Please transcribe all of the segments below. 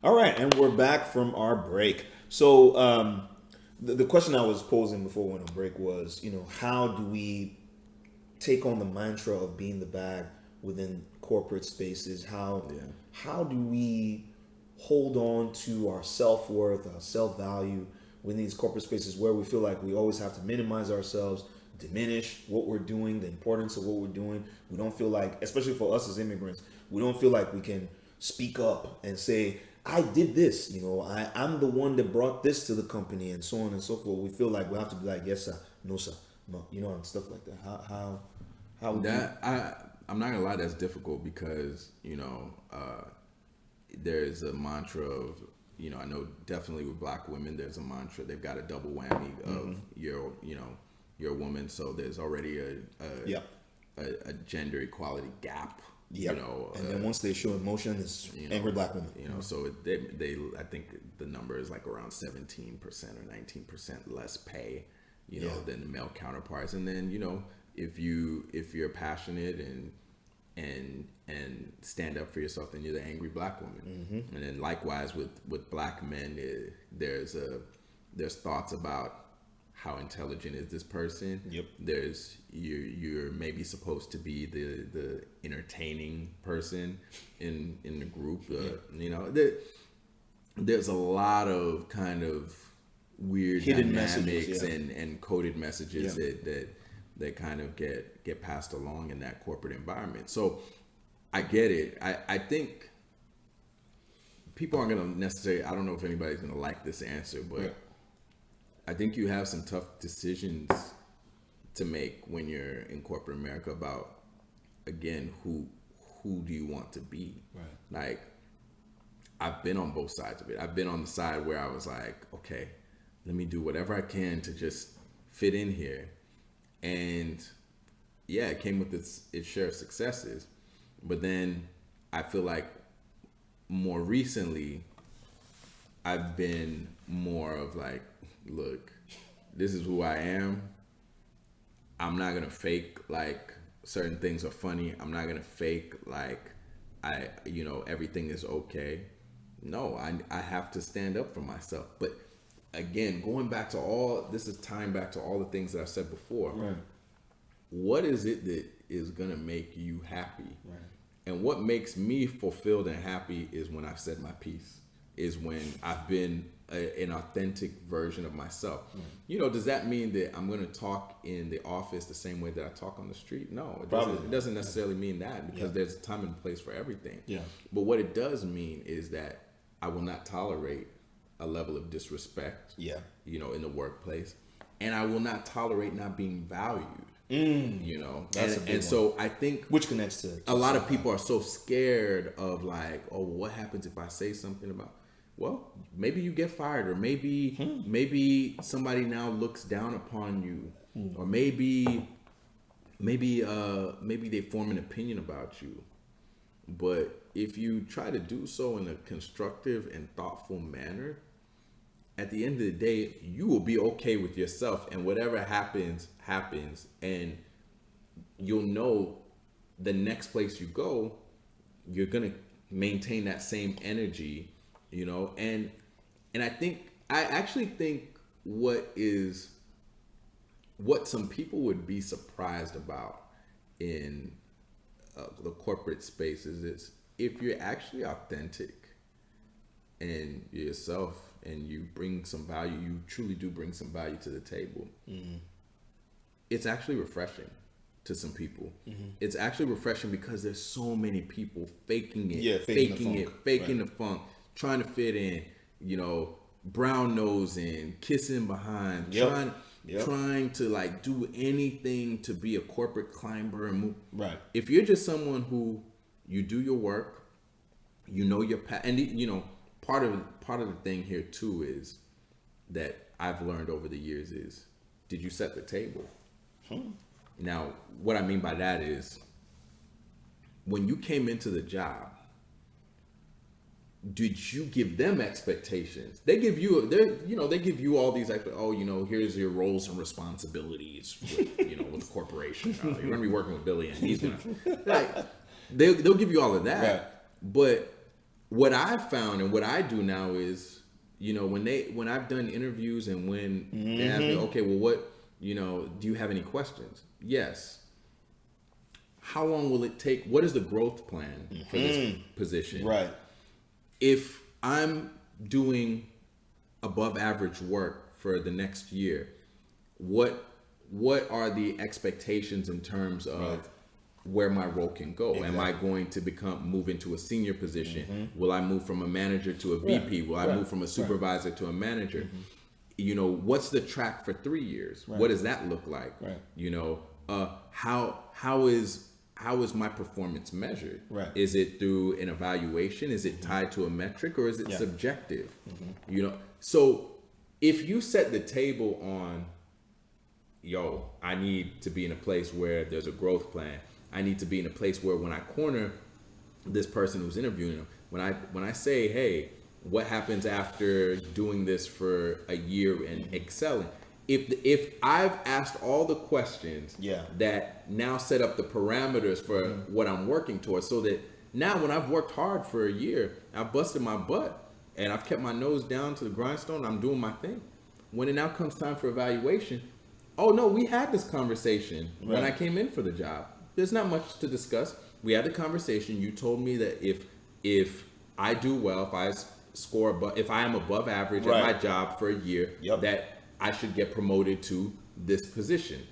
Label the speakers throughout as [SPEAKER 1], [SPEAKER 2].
[SPEAKER 1] All right, and we're back from our break. So, the question I was posing before we went on break was, how do we take on the mantra of being the bag within corporate spaces? How do we hold on to our self worth, our self value within these corporate spaces where we feel like we always have to minimize ourselves, diminish what we're doing, the importance of what we're doing. We don't feel like, especially for us as immigrants, we don't feel like we can speak up and say, I did this, I'm the one that brought this to the company and so on and so forth. We feel like we have to be like, yes, sir, no, sir, no, and stuff like that. How would you?
[SPEAKER 2] I'm not gonna lie, that's difficult because there's a mantra of I know definitely with black women there's a mantra, they've got a double whammy of you're a woman, so there's already
[SPEAKER 1] Yep.
[SPEAKER 2] a gender equality gap.
[SPEAKER 1] Yep. And then once they show emotion, it's angry black women.
[SPEAKER 2] So they I think the number is like around 17% or 19% less pay, than the male counterparts. And then if you're passionate and stand up for yourself, then you're the angry black woman. And then likewise with black men, there's thoughts about how intelligent is this person.
[SPEAKER 1] Yep.
[SPEAKER 2] There's you're maybe supposed to be the entertaining person in the group. There's a lot of kind of weird
[SPEAKER 1] Hidden
[SPEAKER 2] dynamics
[SPEAKER 1] messages,
[SPEAKER 2] and coded messages that kind of get passed along in that corporate environment. So I get it. I think people aren't going to necessarily, I don't know if anybody's going to like this answer, but I think you have some tough decisions to make when you're in corporate America about, again, who do you want to be?
[SPEAKER 1] Right.
[SPEAKER 2] Like, I've been on both sides of it. I've been on the side where I was like, okay, let me do whatever I can to just fit in here. And yeah, it came with its share of successes. But then I feel like more recently, I've been more of like, look, this is who I am. I'm not gonna fake like certain things are funny. I'm not gonna fake like everything is okay. No, I have to stand up for myself. But again, this is tying back to all the things that I've said before.
[SPEAKER 1] Right.
[SPEAKER 2] What is it that is gonna make you happy?
[SPEAKER 1] Right.
[SPEAKER 2] And what makes me fulfilled and happy is when I've said my piece, is when I've been an authentic version of myself. Does that mean that I'm going to talk in the office the same way that I talk on the street? No, it doesn't necessarily mean that, because there's a time and place for everything.
[SPEAKER 1] Yeah.
[SPEAKER 2] But what it does mean is that I will not tolerate a level of disrespect,
[SPEAKER 1] Yeah.
[SPEAKER 2] In the workplace, and I will not tolerate not being valued.
[SPEAKER 1] That's a big one.
[SPEAKER 2] So I think
[SPEAKER 1] Which connects to
[SPEAKER 2] a lot of people are so scared of like, oh, what happens if I say something about, well, maybe you get fired, or maybe somebody now looks down upon you, or maybe they form an opinion about you. But if you try to do so in a constructive and thoughtful manner, at the end of the day, you will be okay with yourself, and whatever happens, and you'll know the next place you go, you're gonna maintain that same energy, and I actually think what some people would be surprised about in the corporate spaces is if you're actually authentic and yourself, and you bring some value, you truly do bring some value to the table. It's actually refreshing to some people. It's actually refreshing because there's so many people faking it, faking the funk, trying to fit in, brown nosing, kissing behind, trying to like do anything to be a corporate climber and move.
[SPEAKER 1] Right.
[SPEAKER 2] If you're just someone who you do your work, your and part of the thing here too is that I've learned over the years is, did you set the table? Now, what I mean by that is, when you came into the job, did you give them expectations? They give you all these, here's your roles and responsibilities with, with the corporation. You're going to be working with Billy, and he's going to, they'll give you all of that.
[SPEAKER 1] Right.
[SPEAKER 2] But what I've found and what I do now is, when I've done interviews and when they ask me, okay, well, what, do you have any questions? Yes. How long will it take? What is the growth plan for this position?
[SPEAKER 1] Right.
[SPEAKER 2] If I'm doing above average work for the next year, what are the expectations in terms of where my role can go? Exactly. Am I going to move into a senior position? Will I move from a manager to a VP? Will I move from a supervisor to a manager? What's the track for 3 years? What does that look like? How is my performance measured? Is it through an evaluation? Is it tied to a metric, or is it subjective? So if you set the table on, I need to be in a place where there's a growth plan. I need to be in a place where when I corner this person who's interviewing them, when I say, hey, what happens after doing this for a year and excelling? If I've asked all the questions that now set up the parameters for what I'm working towards, so that now when I've worked hard for a year, I've busted my butt and I've kept my nose down to the grindstone, I'm doing my thing. When it now comes time for evaluation, oh no, we had this conversation when I came in for the job. There's not much to discuss. We had the conversation. You told me that if I do well, if I score if I am above average at my job for a year, that I should get promoted to this position.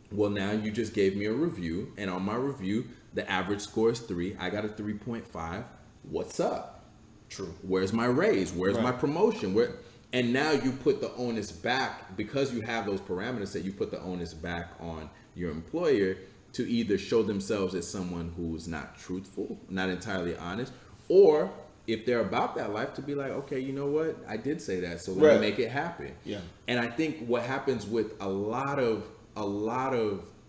[SPEAKER 2] Well, now you just gave me a review, and on my review, the average score is 3. I got a 3.5. What's up?
[SPEAKER 1] True.
[SPEAKER 2] Where's my raise? Where's my promotion? And now you put the onus back, because you have those parameters, that you put the onus back on your employer to either show themselves as someone who's not truthful, not entirely honest, or if they're about that life, to be like, okay, you know what? I did say that, so let me make it happen. Yeah. And I think what happens with a lot of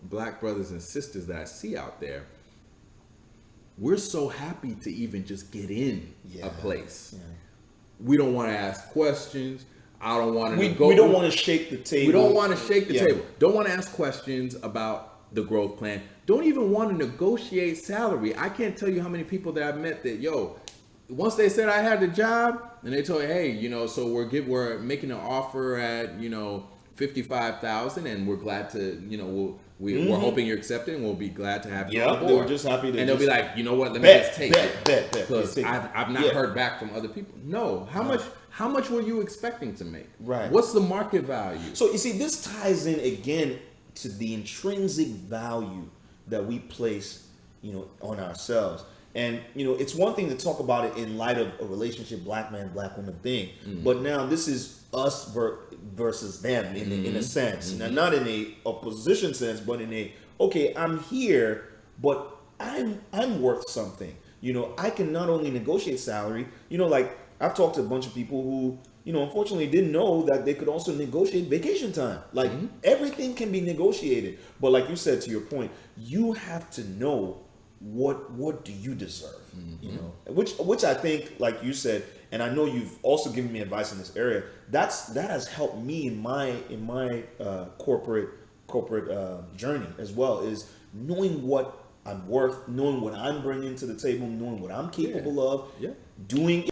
[SPEAKER 2] Black brothers and sisters that I see out there, we're so happy to even just get in a place. Yeah. We don't want to ask questions. I don't want to
[SPEAKER 1] we don't want to shake the table.
[SPEAKER 2] We don't want to shake the table. Don't want to ask questions about the growth plan. Don't even want to negotiate salary. I can't tell you how many people that I've met that, once they said I had the job and they told me, hey, so we're making an offer at, $55,000, and we're glad to, we're hoping you're accepting. We'll be glad to have you on board.
[SPEAKER 1] They're just happy to.
[SPEAKER 2] And they'll be like, you know what? Let me just take it. Because I've not heard back from other people. No. How much were you expecting to make?
[SPEAKER 1] Right.
[SPEAKER 2] What's the market value?
[SPEAKER 1] So you see, this ties in again to the intrinsic value that we place, on ourselves. And, it's one thing to talk about it in light of a relationship, black man, black woman thing. But now this is us versus them in a sense. Now, not in a opposition sense, but in a, okay, I'm here, but I'm worth something. I can not only negotiate salary, like I've talked to a bunch of people who, unfortunately didn't know that they could also negotiate vacation time. Like everything can be negotiated. But like you said, to your point, you have to know what do you deserve, which I think, like you said, and I know you've also given me advice in this area, that has helped me in my corporate journey as well, is knowing what I'm worth, knowing what I'm bringing to the table, knowing what I'm capable of doing.